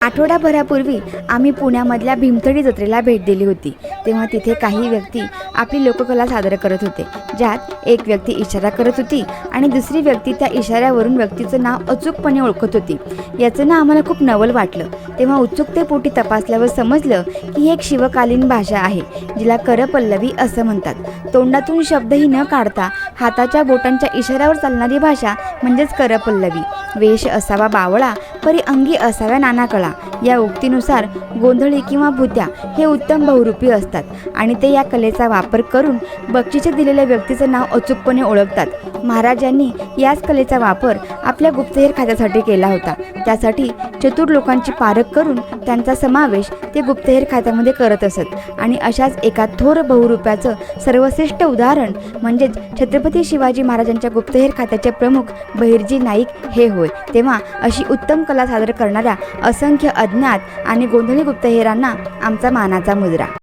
आठवडाभरापूर्वी आम्ही पुण्यामधल्या भीमथडी जत्रेला भेट दिली होती। तेव्हा तिथे काही व्यक्ती आपली लोककला सादर करत होते, ज्यात एक व्यक्ती इशारा करत होती आणि दुसरी व्यक्ती त्या इशाऱ्यावरून व्यक्तीचं नाव अचूकपणे ओळखत होती। याचं ना आम्हाला खूप नवल वाटलं। तेव्हा उत्सुकतेपोटी तपासल्यावर समजलं की ही एक शिवकालीन भाषा आहे, जिला करपल्लवी असं म्हणतात। तोंडातून शब्दही न काढता हाताच्या बोटांच्या इशाऱ्यावर चालणारी भाषा म्हणजेच करपल्लवी। वेश असावा बावळा, परी अंगी असाव्या नाना कळा या उक्तीनुसार गोंधळी किंवा भुत्या हे उत्तम बहुरूपी असतात आणि ते या कलेचा वापर करून बक्षिसे दिलेल्या व्यक्तीचं नाव अचूकपणे ओळखतात। महाराजांनी याच कलेचा वापर आपल्या गुप्तहेर खात्यासाठी केला होता। त्यासाठी चतुर लोकांची पारख करून त्यांचा समावेश ते गुप्तहेर खात्यामध्ये करत असत आणि अशाच एका थोर बहुरूप्याचं सर्वश्रेष्ठ उदाहरण म्हणजेच छत्रपती शिवाजी महाराजांच्या गुप्तहेर खात्याचे प्रमुख बहिर्जी नाईक हे होय। तेव्हा अशी उत्तम कला सादर करणाऱ्या असंख्य अज्ञात आणि गोंधळी गुप्तहेरांना आमचा मानाचा मुजरा।